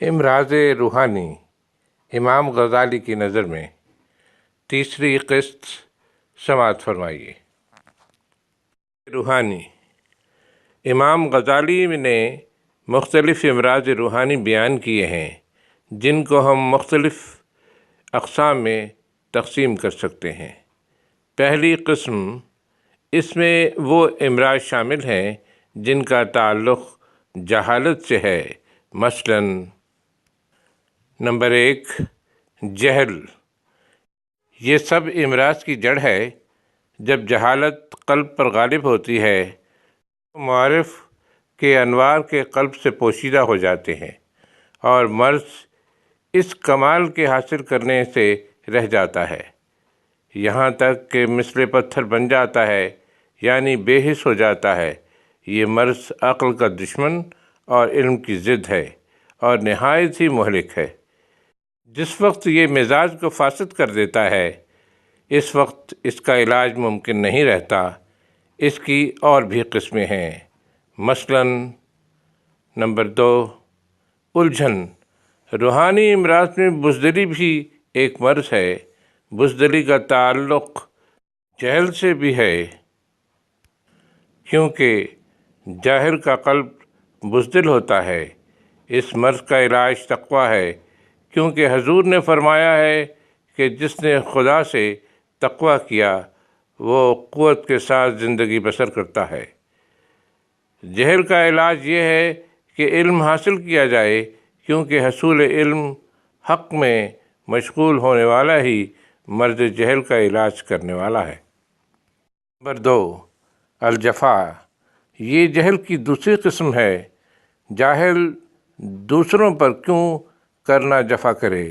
امراض روحانی امام غزالی کی نظر میں تیسری قسط سماعت فرمائیے۔ روحانی امام غزالی نے مختلف امراض روحانی بیان کیے ہیں جن کو ہم مختلف اقسام میں تقسیم کر سکتے ہیں۔ پہلی قسم، اس میں وہ امراض شامل ہیں جن کا تعلق جہالت سے ہے، مثلاً نمبر 1 جہل۔ یہ سب امراض کی جڑ ہے۔ جب جہالت قلب پر غالب ہوتی ہے تو معرف کے انوار کے قلب سے پوشیدہ ہو جاتے ہیں اور مرض اس کمال کے حاصل کرنے سے رہ جاتا ہے، یہاں تک کہ مثل پتھر بن جاتا ہے، یعنی بے حس ہو جاتا ہے۔ یہ مرض عقل کا دشمن اور علم کی ضد ہے اور نہایت ہی مہلک ہے۔ جس وقت یہ مزاج کو فاسد کر دیتا ہے، اس وقت اس کا علاج ممکن نہیں رہتا۔ اس کی اور بھی قسمیں ہیں، مثلاً نمبر 2 الجھن۔ روحانی امراض میں بزدلی بھی ایک مرض ہے۔ بزدلی کا تعلق جہل سے بھی ہے، کیونکہ جاہل کا قلب بزدل ہوتا ہے۔ اس مرض کا علاج تقویٰ ہے، کیونکہ حضور نے فرمایا ہے کہ جس نے خدا سے تقویٰ کیا وہ قوت کے ساتھ زندگی بسر کرتا ہے۔ جہل کا علاج یہ ہے کہ علم حاصل کیا جائے، کیونکہ حصول علم حق میں مشغول ہونے والا ہی مرض جہل کا علاج کرنے والا ہے۔ نمبر 2 الجفا۔ یہ جہل کی دوسری قسم ہے۔ جاہل دوسروں پر کیوں کرنا جفا کرے،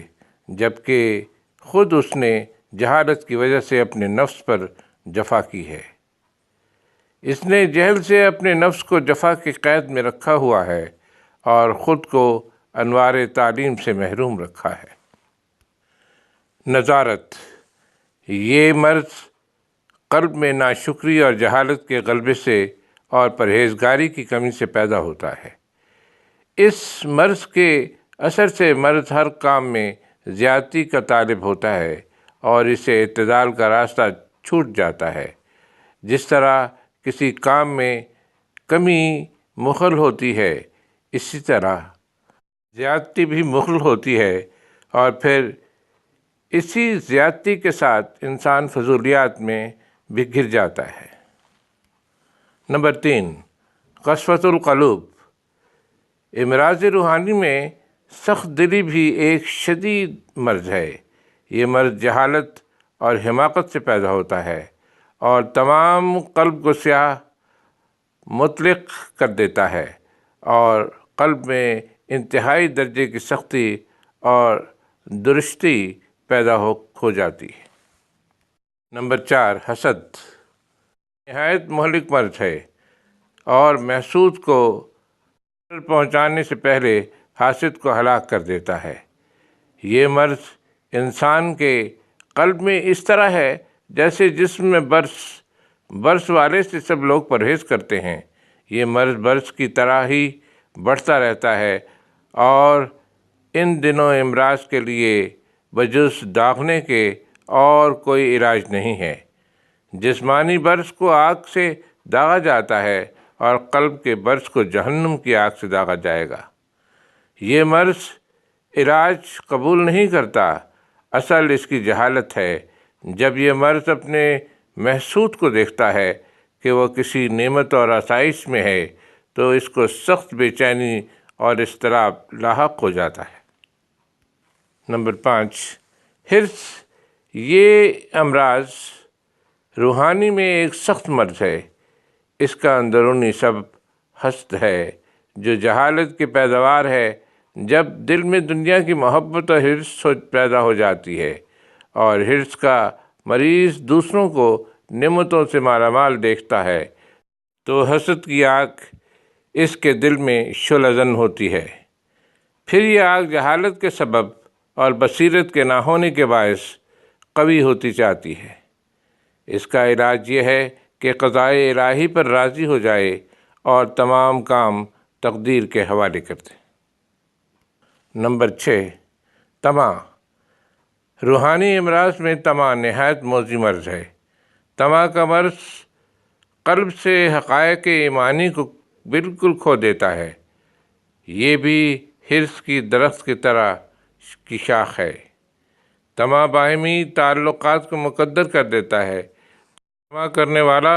جبکہ خود اس نے جہالت کی وجہ سے اپنے نفس پر جفا کی ہے۔ اس نے جہل سے اپنے نفس کو جفا کی قید میں رکھا ہوا ہے اور خود کو انوار تعلیم سے محروم رکھا ہے۔ نظارت۔ یہ مرض قلب میں ناشکری اور جہالت کے غلبے سے اور پرہیزگاری کی کمی سے پیدا ہوتا ہے۔ اس مرض کے اثر سے مرد ہر کام میں زیادتی کا طالب ہوتا ہے اور اسے اعتدال کا راستہ چھوٹ جاتا ہے۔ جس طرح کسی کام میں کمی مخل ہوتی ہے، اسی طرح زیادتی بھی مخل ہوتی ہے اور پھر اسی زیادتی کے ساتھ انسان فضولیات میں بھی گر جاتا ہے۔ نمبر 3 قسوۃ القلوب۔ امراض روحانی میں سخت دلی بھی ایک شدید مرض ہے۔ یہ مرض جہالت اور حماقت سے پیدا ہوتا ہے اور تمام قلب کو سیاہ مطلق کر دیتا ہے اور قلب میں انتہائی درجے کی سختی اور درشتی پیدا ہو جاتی ہے۔ نمبر 4 حسد۔ نہایت مہلک مرض ہے اور محسود کو پہنچانے سے پہلے حاسد کو ہلاک کر دیتا ہے۔ یہ مرض انسان کے قلب میں اس طرح ہے جیسے جسم میں برس والے سے سب لوگ پرہیز کرتے ہیں۔ یہ مرض برس کی طرح ہی بڑھتا رہتا ہے اور ان دنوں امراض کے لیے بجز داغنے کے اور کوئی علاج نہیں ہے۔ جسمانی برس کو آگ سے داغا جاتا ہے اور قلب کے برس کو جہنم کی آگ سے داغا جائے گا۔ یہ مرض علاج قبول نہیں کرتا، اصل اس کی جہالت ہے۔ جب یہ مرض اپنے محسود کو دیکھتا ہے کہ وہ کسی نعمت اور آسائش میں ہے تو اس کو سخت بے چینی اور اضطراب لاحق ہو جاتا ہے۔ نمبر 5 حرص۔ یہ امراض روحانی میں ایک سخت مرض ہے۔ اس کا اندرونی سبب حسد ہے جو جہالت کی پیداوار ہے۔ جب دل میں دنیا کی محبت اور حرص پیدا ہو جاتی ہے اور حرص کا مریض دوسروں کو نعمتوں سے مالا مال دیکھتا ہے تو حسد کی آگ اس کے دل میں شعلہ زن ہوتی ہے۔ پھر یہ آگ جہالت کے سبب اور بصیرت کے نہ ہونے کے باعث قوی ہوتی جاتی ہے۔ اس کا علاج یہ ہے کہ قضائے الہی پر راضی ہو جائے اور تمام کام تقدیر کے حوالے کر دے۔ نمبر 6، طمع۔ روحانی امراض میں طمع نہایت موذی مرض ہے۔ طمع کا مرض قلب سے حقائق ایمانی کو بالکل کھو دیتا ہے۔ یہ بھی حرص کی درخت کی طرح کی شاخ ہے۔ طمع باہمی تعلقات کو مقدر کر دیتا ہے۔ طمع کرنے والا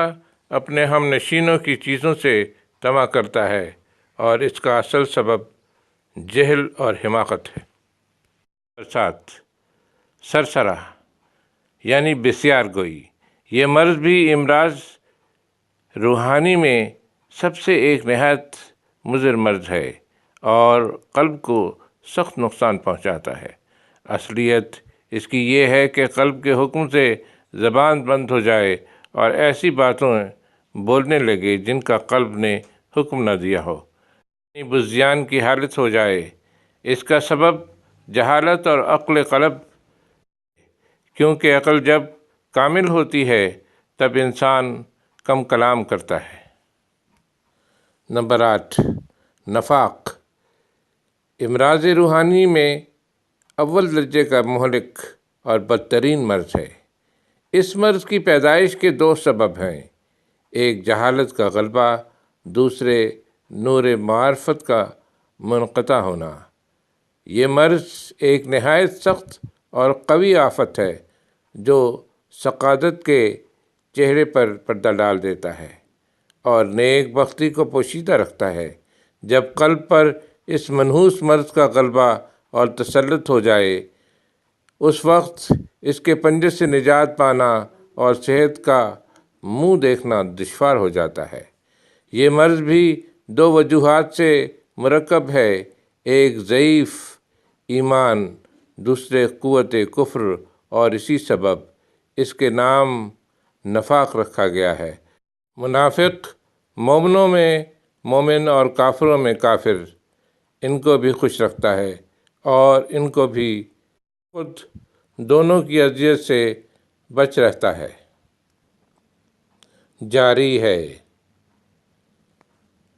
اپنے ہم نشینوں کی چیزوں سے طمع کرتا ہے اور اس کا اصل سبب جہل اور حماقت ہے۔ 7، سرسرہ یعنی بسیار گوئی۔ یہ مرض بھی امراض روحانی میں سب سے ایک نہایت مضر مرض ہے اور قلب کو سخت نقصان پہنچاتا ہے۔ اصلیت اس کی یہ ہے کہ قلب کے حکم سے زبان بند ہو جائے اور ایسی باتوں بولنے لگے جن کا قلب نے حکم نہ دیا ہو، یعنی بزدان کی حالت ہو جائے۔ اس کا سبب جہالت اور عقل قلب، کیونکہ عقل جب کامل ہوتی ہے تب انسان کم کلام کرتا ہے۔ نمبر 8، نفاق۔ امراض روحانی میں اول درجے کا مہلک اور بدترین مرض ہے۔ اس مرض کی پیدائش کے 2 سبب ہیں، ایک جہالت کا غلبہ، دوسرے نور معرفت کا منقطع ہونا۔ یہ مرض ایک نہایت سخت اور قوی آفت ہے جو سعادت کے چہرے پر پردہ ڈال دیتا ہے اور نیک بختی کو پوشیدہ رکھتا ہے۔ جب قلب پر اس منحوس مرض کا غلبہ اور تسلط ہو جائے، اس وقت اس کے پنجے سے نجات پانا اور صحت کا منہ دیکھنا دشوار ہو جاتا ہے۔ یہ مرض بھی 2 وجوہات سے مرکب ہے، ایک ضعیف ایمان، دوسرے قوت کفر، اور اسی سبب اس کے نام نفاق رکھا گیا ہے۔ منافق مومنوں میں مومن اور کافروں میں کافر، ان کو بھی خوش رکھتا ہے اور ان کو بھی خود دونوں کی اذیت سے بچ رہتا ہے۔ جاری ہے۔